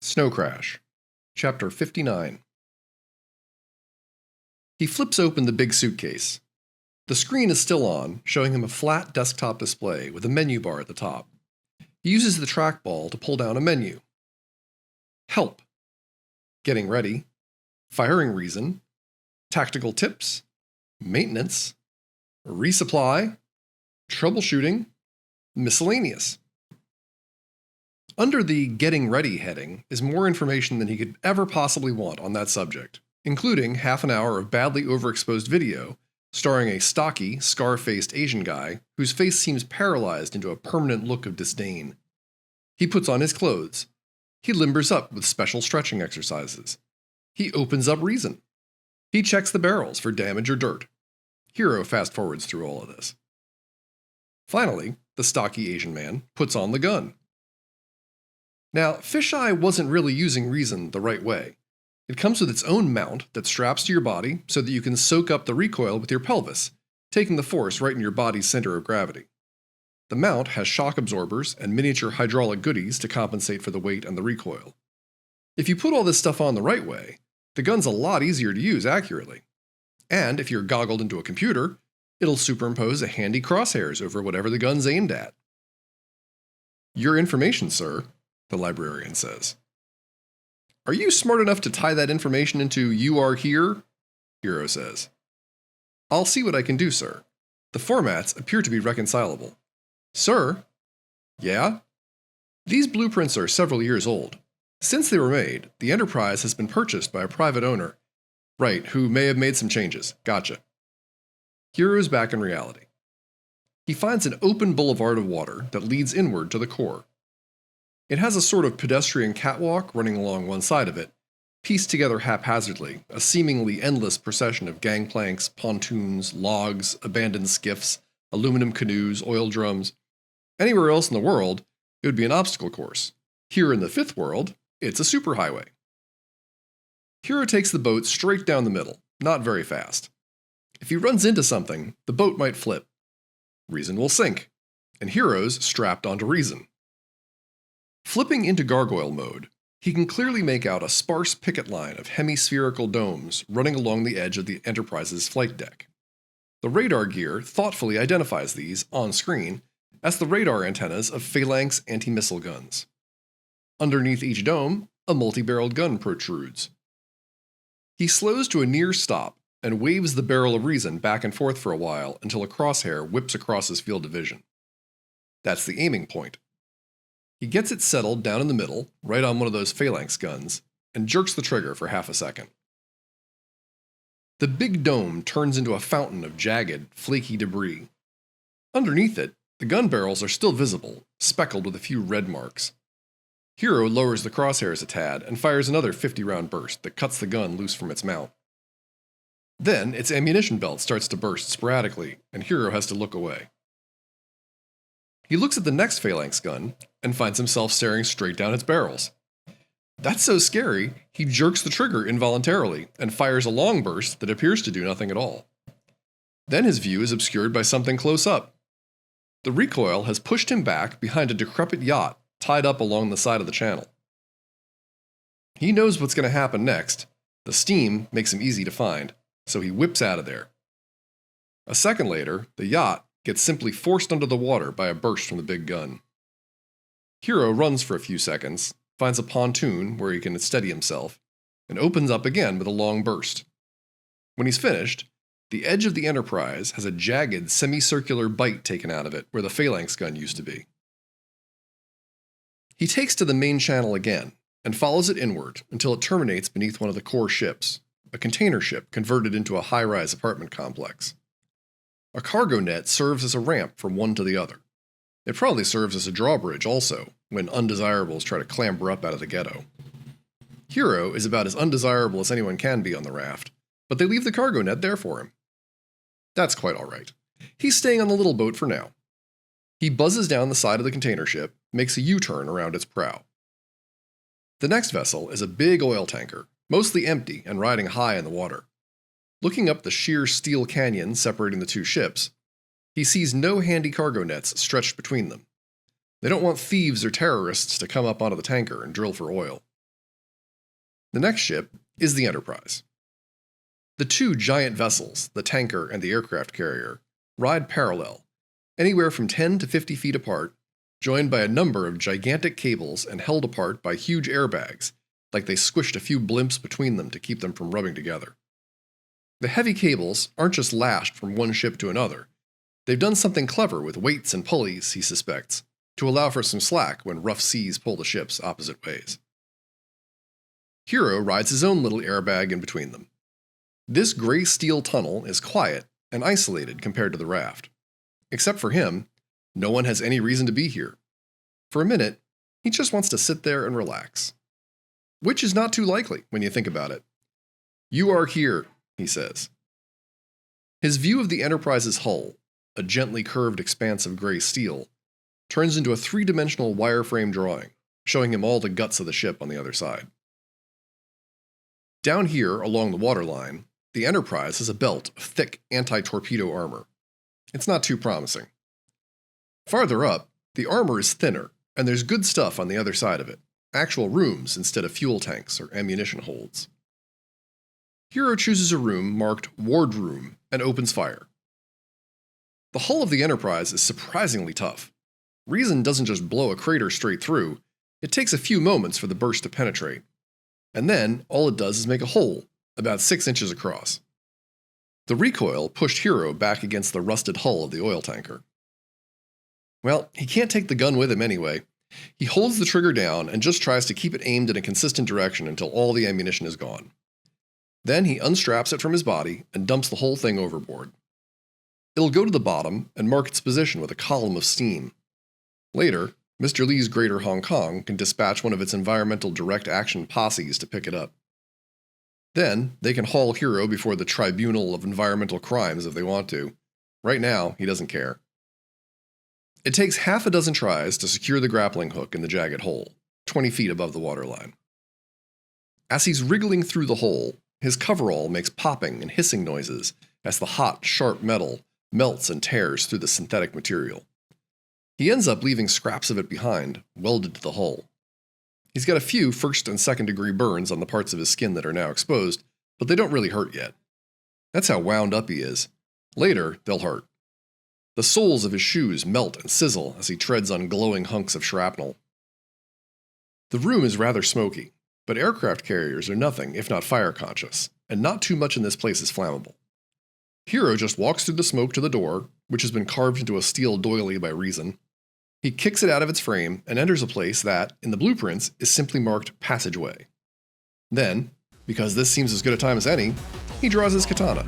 Snow Crash, Chapter 59. He flips open the big suitcase. The screen is still on, showing him a flat desktop display with a menu bar at the top. He uses the trackball to pull down a menu. Help. Getting ready. Firing reason. Tactical tips. Maintenance. Resupply. Troubleshooting. Miscellaneous. Under the Getting Ready heading is more information than he could ever possibly want on that subject, including half an hour of badly overexposed video starring a stocky, scar-faced Asian guy whose face seems paralyzed into a permanent look of disdain. He puts on his clothes. He limbers up with special stretching exercises. He opens up reason. He checks the barrels for damage or dirt. Hero fast-forwards through all of this. Finally, the stocky Asian man puts on the gun. Now, Fisheye wasn't really using reason the right way. It comes with its own mount that straps to your body so that you can soak up the recoil with your pelvis, taking the force right in your body's center of gravity. The mount has shock absorbers and miniature hydraulic goodies to compensate for the weight and the recoil. If you put all this stuff on the right way, the gun's a lot easier to use accurately. And if you're goggled into a computer, it'll superimpose a handy crosshairs over whatever the gun's aimed at. Your information, sir, the librarian says. Are you smart enough to tie that information into "you are here"? Hero says. I'll see what I can do, sir. The formats appear to be reconcilable. Sir? Yeah? These blueprints are several years old. Since they were made, the Enterprise has been purchased by a private owner. Right, who may have made some changes. Gotcha. Hero's back in reality. He finds an open boulevard of water that leads inward to the core. It has a sort of pedestrian catwalk running along one side of it, pieced together haphazardly, a seemingly endless procession of gangplanks, pontoons, logs, abandoned skiffs, aluminum canoes, oil drums. Anywhere else in the world, it would be an obstacle course. Here in the fifth world, it's a superhighway. Hero takes the boat straight down the middle, not very fast. If he runs into something, the boat might flip. Reason will sink, and Hero's strapped onto reason. Flipping into gargoyle mode, he can clearly make out a sparse picket line of hemispherical domes running along the edge of the Enterprise's flight deck. The radar gear thoughtfully identifies these, on screen, as the radar antennas of Phalanx anti-missile guns. Underneath each dome, a multi-barreled gun protrudes. He slows to a near stop and waves the barrel of reason back and forth for a while until a crosshair whips across his field of vision. That's the aiming point. He gets it settled down in the middle, right on one of those Phalanx guns, and jerks the trigger for half a second. The big dome turns into a fountain of jagged, flaky debris. Underneath it, the gun barrels are still visible, speckled with a few red marks. Hero lowers the crosshairs a tad and fires another 50-round burst that cuts the gun loose from its mount. Then, its ammunition belt starts to burst sporadically, and Hero has to look away. He looks at the next Phalanx gun and finds himself staring straight down its barrels. That's so scary, he jerks the trigger involuntarily and fires a long burst that appears to do nothing at all. Then his view is obscured by something close up. The recoil has pushed him back behind a decrepit yacht tied up along the side of the channel. He knows what's going to happen next. The steam makes him easy to find, so he whips out of there. A second later, the yacht gets simply forced under the water by a burst from the big gun. Hero runs for a few seconds, finds a pontoon where he can steady himself, and opens up again with a long burst. When he's finished, the edge of the Enterprise has a jagged, semicircular bite taken out of it where the Phalanx gun used to be. He takes to the main channel again, and follows it inward until it terminates beneath one of the core ships, a container ship converted into a high-rise apartment complex. A cargo net serves as a ramp from one to the other. It probably serves as a drawbridge also, when undesirables try to clamber up out of the ghetto. Hero is about as undesirable as anyone can be on the raft, but they leave the cargo net there for him. That's quite alright. He's staying on the little boat for now. He buzzes down the side of the container ship, makes a U-turn around its prow. The next vessel is a big oil tanker, mostly empty and riding high in the water. Looking up the sheer steel canyon separating the two ships, he sees no handy cargo nets stretched between them. They don't want thieves or terrorists to come up onto the tanker and drill for oil. The next ship is the Enterprise. The two giant vessels, the tanker and the aircraft carrier, ride parallel, anywhere from 10 to 50 feet apart, joined by a number of gigantic cables and held apart by huge airbags, like they squished a few blimps between them to keep them from rubbing together. The heavy cables aren't just lashed from one ship to another. They've done something clever with weights and pulleys, he suspects, to allow for some slack when rough seas pull the ships opposite ways. Hero rides his own little airbag in between them. This gray steel tunnel is quiet and isolated compared to the raft. Except for him, no one has any reason to be here. For a minute, he just wants to sit there and relax. Which is not too likely when you think about it. "You are here," he says. His view of the Enterprise's hull, a gently curved expanse of gray steel, turns into a three-dimensional wireframe drawing, showing him all the guts of the ship on the other side. Down here, along the waterline, the Enterprise has a belt of thick anti-torpedo armor. It's not too promising. Farther up, the armor is thinner, and there's good stuff on the other side of it, actual rooms instead of fuel tanks or ammunition holds. Hero chooses a room marked Wardroom and opens fire. The hull of the Enterprise is surprisingly tough. Reason doesn't just blow a crater straight through, it takes a few moments for the burst to penetrate. And then, all it does is make a hole, about 6 inches across. The recoil pushed Hero back against the rusted hull of the oil tanker. Well, he can't take the gun with him anyway. He holds the trigger down and just tries to keep it aimed in a consistent direction until all the ammunition is gone. Then he unstraps it from his body and dumps the whole thing overboard. It'll go to the bottom and mark its position with a column of steam. Later, Mr. Lee's Greater Hong Kong can dispatch one of its environmental direct action posses to pick it up. Then, they can haul Hero before the Tribunal of Environmental Crimes if they want to. Right now, he doesn't care. It takes half a dozen tries to secure the grappling hook in the jagged hole, 20 feet above the waterline. As he's wriggling through the hole, his coverall makes popping and hissing noises as the hot, sharp metal melts and tears through the synthetic material. He ends up leaving scraps of it behind, welded to the hull. He's got a few first and second degree burns on the parts of his skin that are now exposed, but they don't really hurt yet. That's how wound up he is. Later, they'll hurt. The soles of his shoes melt and sizzle as he treads on glowing hunks of shrapnel. The room is rather smoky, but aircraft carriers are nothing if not fire conscious, and not too much in this place is flammable. Hero just walks through the smoke to the door, which has been carved into a steel doily by Reason. He kicks it out of its frame and enters a place that, in the blueprints, is simply marked Passageway. Then, because this seems as good a time as any, he draws his katana.